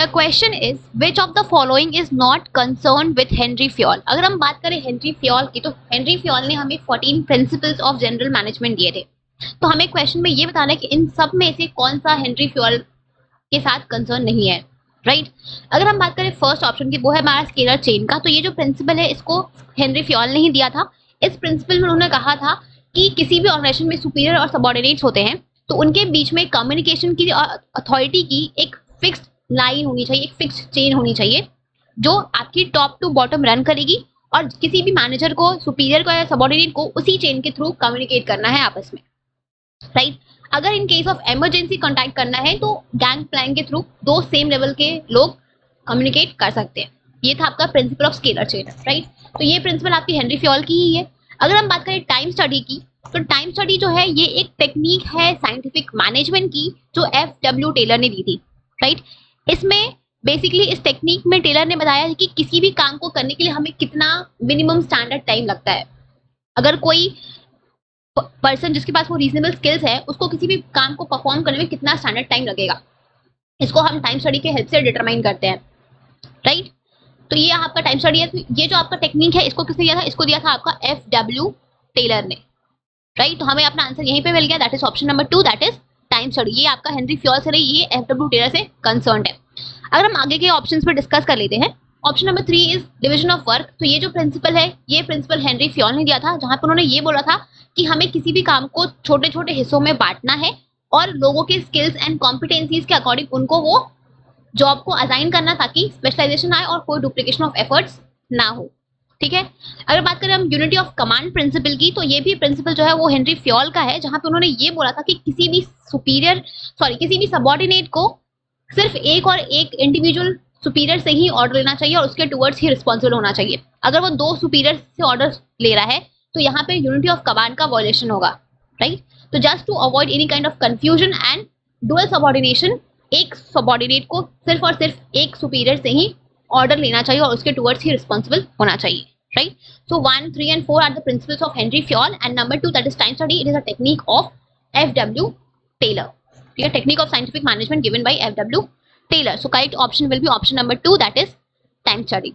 The question is which of the following is not concerned with Henry Fayol। अगर हम बात करें Henry Fayol की, तो हेनरी फ्योल ने हमें 14 प्रिंसिपल्स ऑफ जनरल मैनेजमेंट दिए थे। तो हमें क्वेश्चन में ये बताना है कि इन सब में से कौन सा हेनरी फ्योल के साथ कंसर्न नहीं है, राइट। अगर हम बात करें फर्स्ट ऑप्शन की, वो है हमारा स्केलर चेन का। तो ये जो प्रिंसिपल है इसको हेनरी फ्योल ने ही दिया था। इस प्रिंसिपल में उन्होंने कहा था कि किसी भी ऑर्गेनाइजेशन में सुपीरियर और सबऑर्डिनेट्स होते हैं, तो उनके बीच में कम्युनिकेशन की अथॉरिटी की एक फिक्स्ड लाइन होनी चाहिए, एक फिक्स्ड चेन होनी चाहिए जो आपकी टॉप टू बॉटम रन करेगी, और किसी भी मैनेजर को, सुपीरियर को या सबऑर्डिनेट को उसी चेन के थ्रू कम्युनिकेट करना है आपस में, राइट। अगर in case of emergency contact करना है तो गैंग प्लान के थ्रू दो सेम लेवल के लोग कम्युनिकेट कर सकते हैं। ये था आपका principle of scalar chain, right. तो ये प्रिंसिपल आपकी हेनरी फ्योल की ही है। अगर हम बात करें टाइम स्टडी की, तो टाइम स्टडी जो है ये एक टेक्निक है साइंटिफिक मैनेजमेंट की जो FW टेलर ने दी थी, राइट। इसमें बेसिकली इस टेक्निक में टेलर ने बताया कि किसी भी काम को करने के लिए हमें कितना मिनिमम स्टैंडर्ड टाइम लगता है। अगर कोई पर्सन जिसके पास वो रीजनेबल स्किल्स है, उसको किसी भी काम को परफॉर्म करने में कितना स्टैंडर्ड टाइम लगेगा, इसको हम टाइम स्टडी के हेल्प से डिटरमाइन करते हैं, राइट। तो ये आपका टाइम स्टडी है। तो ये जो आपका टेक्निक है इसको किसने दिया था? इसको दिया था आपका FW टेलर ने, राइट। तो हमें अपना आंसर यहीं पे मिल गया, that is option number 2, that is time study. ये आपका हेनरी फ्योल से नहीं, ये FW टेलर से कंसर्न्ड है। अगर हम आगे के ऑप्शंस पे डिस्कस कर लेते हैं, option number 3 is division of work. तो ये जो प्रिंसिपल है, ये प्रिंसिपल हेनरी फ्योल ने दिया था, जहां पर उन्होंने ये बोला था कि हमें किसी भी काम को छोटे छोटे हिस्सों में बांटना है और लोगों के स्किल्स एंड कॉम्पिटेंसीज के अकॉर्डिंग उनको वो जॉब को असाइन करना, ताकि स्पेशलाइजेशन आए और कोई डुप्लीकेशन ऑफ एफर्ट्स ना हो, ठीक है। अगर बात करें हम यूनिटी ऑफ कमांड प्रिंसिपल की, तो ये भी प्रिंसिपल जो है वो हेनरी फ्योल का है, जहां पे उन्होंने ये बोला था कि किसी भी सबऑर्डिनेट को सिर्फ एक और एक इंडिविजुअल सुपीरियर से ही ऑर्डर लेना चाहिए और उसके टुवर्ड्स ही रिस्पॉन्सिबल होना चाहिए। अगर वो दो सुपीरियर से ऑर्डर ले रहा है तो यहाँ पे यूनिटी ऑफ कमांड का वायलेशन होगा, राइट। तो just to avoid any kind of confusion and dual subordination, एक सबऑर्डिनेट को सिर्फ और सिर्फ एक सुपीरियर से ही ऑर्डर लेना चाहिए और उसके टुवर्ड्स ही रिस्पॉन्सिबल होना चाहिए, right? So 1, 3 and 4 are the principles of Henry Fayol, and number 2, that is time study. It is a technique of FW Taylor. ठीक है, technique of scientific management given by FW Taylor. So correct option will be option number 2, that is time study.